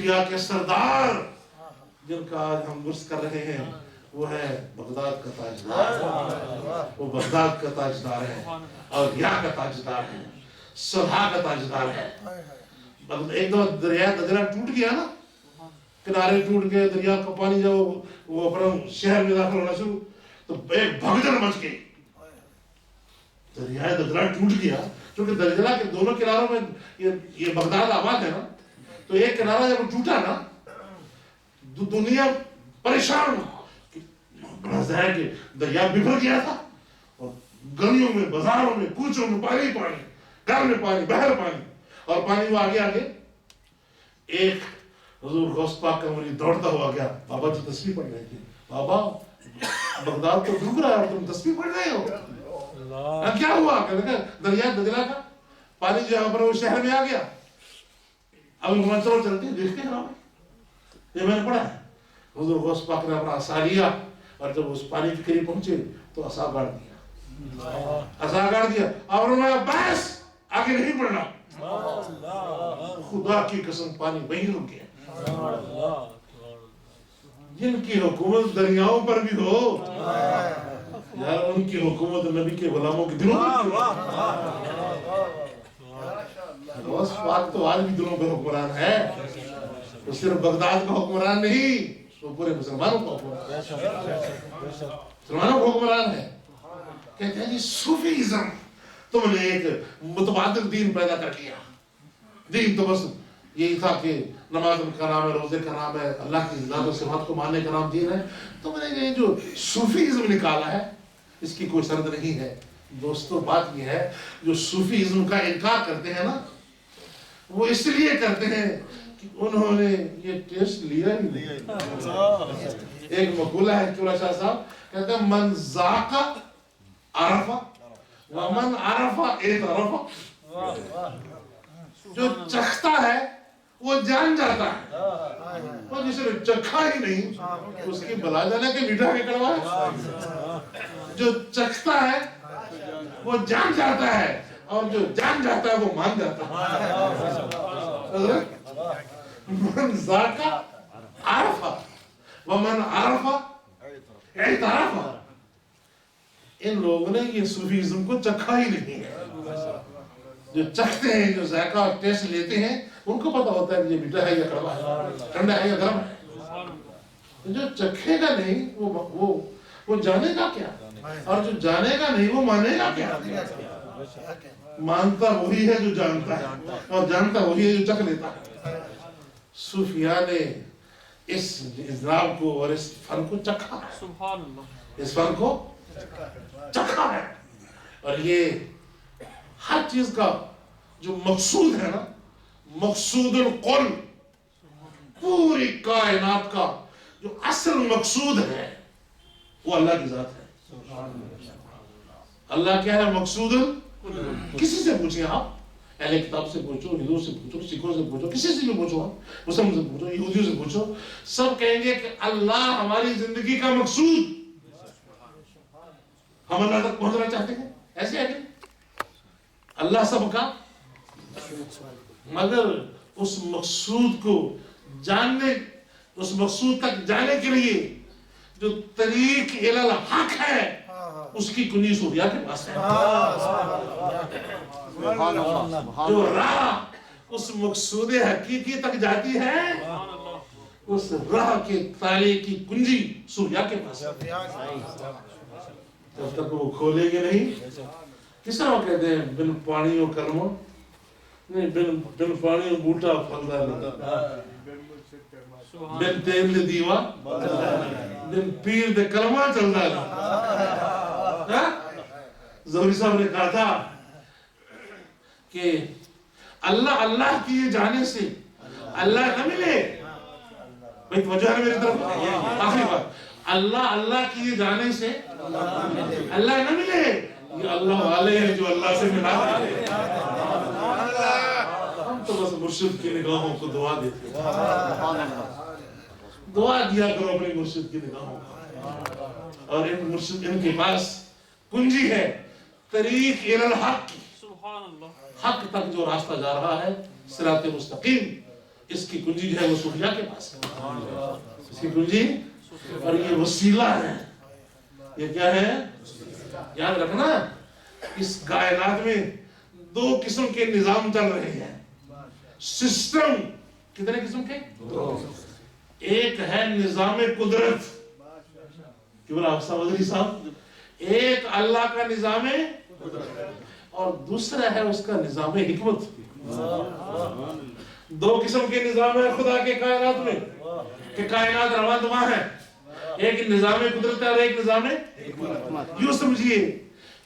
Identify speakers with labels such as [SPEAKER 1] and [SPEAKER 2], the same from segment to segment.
[SPEAKER 1] صوفیاء کے سردار جن کا آج ہم گرس کر رہے ہیں وہ ہے بغداد کا تاجدار، وہ بغداد کا تاجدار ہے، اولیاء کا تاجدار ہے، صلحاء کا تاجدار ہے۔ ایک دفعہ دریا دجلہ ٹوٹ گیا نا، کنارے ٹوٹ گئے، دریا کا پانی جب وہ اپنا شہر میں داخل ہونا شروع تو ایک بھگدڑ مچ گئی، دریا دجلہ ٹوٹ گیا، کیونکہ دجلہ کے دونوں کناروں میں یہ بغداد آباد ہے نا، تو ایک کنارہ جب ٹوٹا نا دنیا پریشان ظاہر کہ دریا بکھر گیا تھا اور گلیوں میں، بازاروں میں، کوچوں میں پانی پانی، گھر میں پانی، باہر پانی، اور پانی وہ آگے آگے ایک حضور غوث پاک کا مرید دوڑتا ہوا گیا، بابا جو تسبیح پڑھ رہے تھے، بابا بغداد تو ڈوب رہا ہے اور تم تسبیح پڑھ رہے ہو، کیا ہوا؟ کہ دریا دجلہ کا پانی جہاں پر وہ شہر میں آ گیا، اب چلو چلتے ہیں دیکھتے ہیں، یہ میں نے پڑھا ہے۔ حضور غوث پاک نے اپنا عصا لیا اور جب اس پانی کے قریب پہنچے تو عصا گاڑ دیا، عصا گاڑ دیا اور انہوں نے بس آگے نہیں بڑھنا، خدا کی قسم پانی وہیں رک گیا۔ جن کی حکومت دریاؤں پر بھی ہو یار، ان کی حکومت نبی کے غلاموں کے دلوں میں، غوث پاک تو آج بھی دلوں پہ حکمران ہے، وہ صرف بغداد کا حکمران نہیں، وہ پورے مسلمانوں کا حکمران ہے، مسلمانوں کا حکمران ہے۔ کہتے ہیں جی صوفیزم، تم نے ایک متبادل دین پیدا کر دیا، دین تو بس یہی تھا کہ نماز کا نام ہے، روزے کا نام ہے، اللہ کی ذات و صفات کو ماننے کا نام دین ہے، تم نے یہ جو صوفیزم نکالا ہے اس کی کوئی سند نہیں ہے۔ دوستو بات یہ ہے، جو صوفیزم کا انکار کرتے ہیں نا وہ اس لیے کرتے ہیں کہ انہوں نے یہ ٹیسٹ لیا ہی نہیں۔ ایک مقولہ ہے چولہ شاہ صاحب کہتے ہیں من ذاق عرفہ ومن عرفہ اعترفہ، جو چکھتا ہے وہ جان جاتا ہے، اور جسے چکھا ہی نہیں اس کی بلا جانے کے میٹھا کے کڑوا ہے۔ جو چکھتا ہے وہ جان جاتا ہے اور جو جان جاتا ہے وہ مان جاتا ہے۔ من ذاق عرفہ ومن عرفہ اعترفہ، ان لوگوں نے یہ صوفیزم کو چکھا ہی نہیں ہے۔ جو چکھتے ہیں، جو ذائقہ اور ٹیسٹ لیتے ہیں، ان کو پتا ہوتا ہے کہ یہ میٹھا ہے یا کڑوا ہے، ٹھنڈا ہے یا گرم ہے۔ جو چکھے گا نہیں وہ جانے گا کیا، اور جو جانے گا نہیں وہ مانے گا کیا۔ مانتا وہی ہے جو جانتا ہے، اور جانتا وہی ہے جو چکھ لیتا ہے۔ صوفیاء نے اس اضراب کو اور اس فن کو چکھا ہے، اس فن کو چکھا ہے، اور یہ ہر چیز کا جو مقصود ہے نا، مقصود القل، پوری کائنات کا جو اصل مقصود ہے وہ اللہ کی ذات ہے۔ اللہ کیا ہے مقصود؟ کسی سے پوچھیں آپ، اہل کتاب سے پوچھو، ہندو سے پوچھو، سکھوں سے پوچھو، کسی سے بھی پوچھو، مسلم سے پوچھو، یہودیوں سے پوچھو، سب کہیں گے کہ اللہ ہماری زندگی کا مقصود، ہم اللہ تک پہنچنا چاہتے ہیں، ایسے ہے کہ اللہ سب کا، مگر اس مقصود کو جاننے، اس مقصود تک جانے کے لیے جو طریق الی الحق ہے اس کی کنجی صوفیاء کے پاس ہے۔ جو راہ اس مقصود حقیقی تک جاتی ہے اس راہ کے تالے کی کنجی صوفیاء کے پاس ہے۔ جب تک وہ کھولیں گے نہیں، کس طرح کہتے ہیں بن پانیوں کلمہ نہیں، بن پانیوں بوٹا پھلدا نہیں، بن تیل دے دیوا بن پیر دے کلمہ چلدا نہیں۔ زہری صاحب نے کہا تھا کہ اللہ اللہ کیے جانے سے اللہ نہ ملے، بھئی توجہ ہے میری طرف، آخری بات، اللہ اللہ کیے جانے سے اللہ نہ ملے، یہ اللہ والے ہیں جو اللہ سے ملا دیتے ہیں۔ ہم تو بس مرشد کی نگاہوں کو دعا دیتے ہیں، دعا دیا کرو اپنے مرشد کی نگاہوں کو، اور ان کے پاس کنجی ہے طریق الی الحق کی، حق تک جو راستہ جا رہا ہے صراط مستقیم، اس کی کنجی جو ہے وہ صوفیاء کے پاس ہے، اس کی کنجی، اور یہ وسیلہ ہے، یہ کیا ہے؟ یاد رکھنا اس کائنات میں دو قسم کے نظام چل رہے ہیں، سسٹم، کتنے قسم کے؟ دو۔ ایک ہے نظام قدرت، کیوں رہا وزیری صاحب؟ ایک اللہ کا نظام قدرت اور دوسرا ہے اس کا نظام حکمت۔ دو قسم کے نظام ہے خدا کے کائنات میں کہ کائنات رواں دواں ہے، ایک نظام قدرت ہے اور ایک نظام حکمت۔ یوں سمجھیے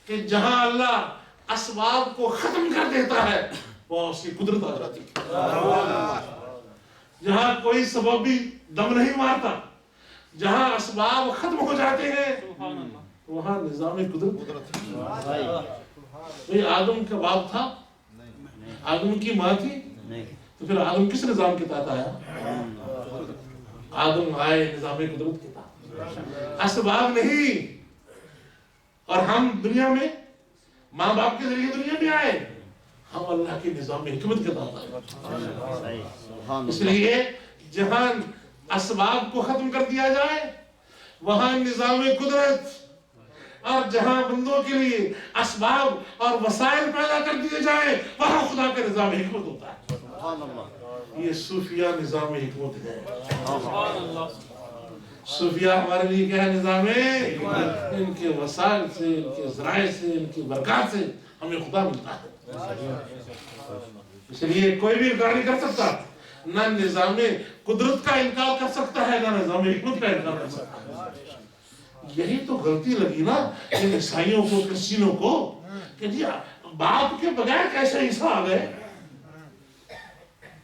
[SPEAKER 1] کہ جہاں اللہ اسباب کو ختم کر دیتا ہے وہ اس کی قدرت آ جاتی ہے، جہاں کوئی سبب بھی دم نہیں مارتا، جہاں اسباب ختم ہو جاتے ہیں وہاں نظام قدرت۔ کوئی آدم کا باپ تھا؟ آدم کی ماں تھی؟ تو پھر آدم کس نظام کے تحت آیا؟ آدم آئے نظام قدرت کے تحت، اسباب نہیں۔ اور ہم دنیا میں ماں باپ کے ذریعے دنیا میں آئے، ہم اللہ کے نظام حکمت کے تحت آئے۔ اس لیے جہاں اسباب کو ختم کر دیا جائے وہاں نظام قدرت، اور جہاں بندوں کے لیے اسباب اور وسائل پیدا کر دیے جائیں وہاں خدا کا نظام حکمت ہوتا ہے۔ یہ صوفیہ نظام حکمت ہے۔ صوفیہ ہمارے لیے کیا ہے؟ نظام حکمت۔ ان کے وسائل سے، ان کے ذرائع سے، ان کی برکات سے ہمیں خدا ملتا ہے۔ اس لیے کوئی بھی انکار نہیں کر سکتا، نہ نظام قدرت کا انکار کر سکتا ہے نہ نظام حکمت کا انکار کر سکتا ہے۔ یہی تو غلطی لگی نا ان عیسائیوں کو، کرسچنوں کو، کہ جی باپ کے بغیر کیسے عیسیٰ آ گئے؟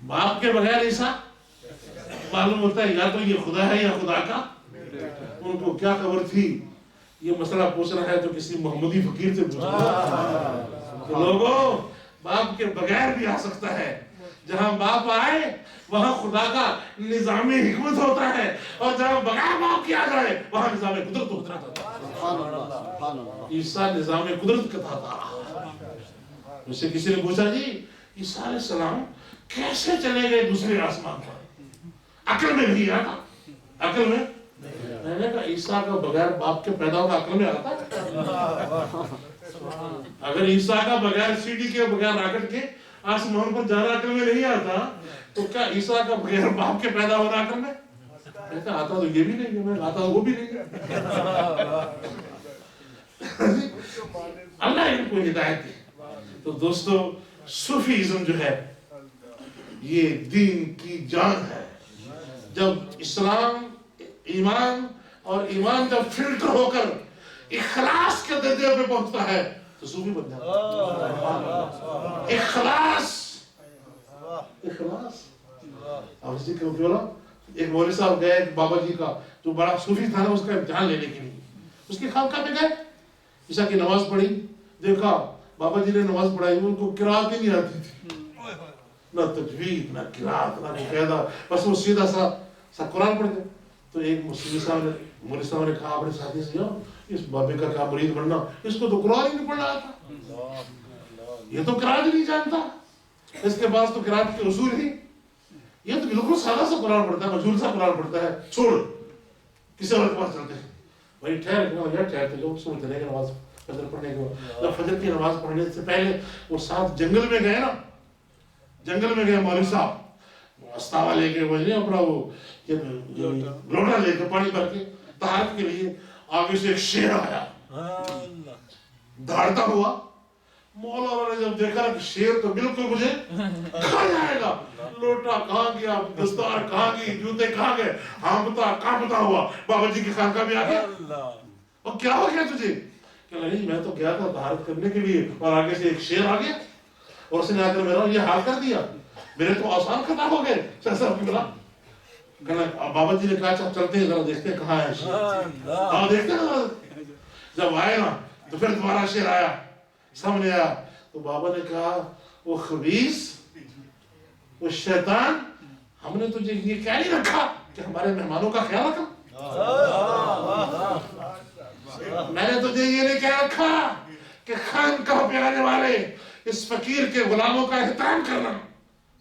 [SPEAKER 1] باپ کے بغیر عیسیٰ؟ معلوم ہوتا ہے یا تو یہ خدا ہے یا خدا کا۔ ان کو کیا خبر تھی یہ مسئلہ پوچھنا ہے تو کسی محمدی فقیر سے پوچھنا۔ تو لوگوں، باپ کے بغیر بھی آ سکتا ہے، جہاں باپ آئے وہاں خدا کا نظام حکمت ہوتا ہے، اور جہاں بغیر باپ کی آ جائے وہاں نظام قدرت ہوتا ہے۔ عیسیٰ نظام قدرت کا تھا۔ اس سے کسی نے پوچھا جی عیسیٰ علیہ السلام کیسے چلے گئے دوسرے آسمان پر؟ عقل میں نہیں آتا، عقل میں؟ میں نے کہا عیسیٰ کا بغیر باپ کے پیدا ہونا عقل میں آتا ہے؟ اگر عیسیٰ کا بغیر سیڑھی کے، بغیر راکٹ کے آسمان پر جانا عقل میں نہیں آتا تو کیا عیسیٰ کا بغیر باپ کے پیدا ہونا عقل میں؟ کہتا آتا تو یہ بھی نہیں ہے، میں آتا وہ بھی نہیں ہے۔ اللہ ان کو ہدایت دی۔ تو دوستو، صوفیزم جو ہے یہ دین کی جان ہے۔ جب اسلام، ایمان، اور ایمان جب فلٹر ہو کر اخلاص کے درجے پہ پہنچتا ہے تو صوفی بن جاتا ہے۔ اخلاص، اخلاص۔ اب اسی کے بولا ایک مولوی صاحب گئے بابا جی کا جو بڑا صوفی تھا نا، اس کا امتحان لینے کے لیے اس کی خانقاہ میں گئے، عشاء کی نماز پڑھی، دیکھا بابا جی نے نماز پڑھائی، ان کو قرات ہی نہیں آتی تھی، نہ تجوید، نہ قرات، نہ قاعدہ، بس وہ سیدھا سا قرآن پڑھ گئے۔ تو ایک مولوی صاحب نے کہا اپنے ساتھی سے، اس بابے کا کیا مرید بننا، اس کو تو قرآن ہی نہیں پڑھ رہا تھا، یہ تو قرآن ہی نہیں جانتا، اس کے پاس تو قرآن کے اصول ہی، یہ تو بالکل سادہ سا قرآن پڑھتا ہے، مجھول سا قرآن پڑھتا ہے، چھوڑ کسی اور کے پاس چلتے ہیں۔ وہی ٹھہرتے جو سمجھتے رہے کہ نماز فجر پڑھنے کے بعد، جب فجر کی نماز پڑھنے سے پہلے وہ ساتھ جنگل میں گئے نا، جنگل میں گئے مولوی صاحب، استاوا لے کے وہ اپنا وہ لوٹا لے کے پانی بھر کے طہارت کے لیے، آگے سے ایک شیر آیا دھاڑتا ہوا۔ مولانا نے جب دیکھا کہ شیر تو بالکل مجھے کھا جائے گا، لوٹا کہاں گیا، دستار کہاں گئی، جوتے کہاں گئے، ہانپتا کانپتا ہوا بابا جی کی خانقاہ میں آ گیا۔ اور کیا ہو گیا تجھے؟ کہ نہیں میں تو گیا تھا طہارت کرنے کے لیے اور آگے سے ایک شیر آ گیا اور اس نے آ کر میرا یہ حال کر دیا، میرے تو آسان خطا ہو گئے۔ صاحب کی بلا بابا جی نے کہا اچھا چلتے ہیں ذرا دیکھتے ہیں کہاں ہے شیر، ہاں دیکھتے ہیں۔ جب آئے نا تو پھر دوبارہ شیر آیا، سامنے آیا تو بابا نے کہا وہ خبیث، وہ شیطان، ہم نے تجھے یہ کیا نہیں رکھا کہ ہمارے مہمانوں کا خیال رکھا؟ میں نے تجھے یہ نہیں کیا رکھا کہ خانقاہ پہ آنے والے اس فقیر کے غلاموں کا احترام کرنا؟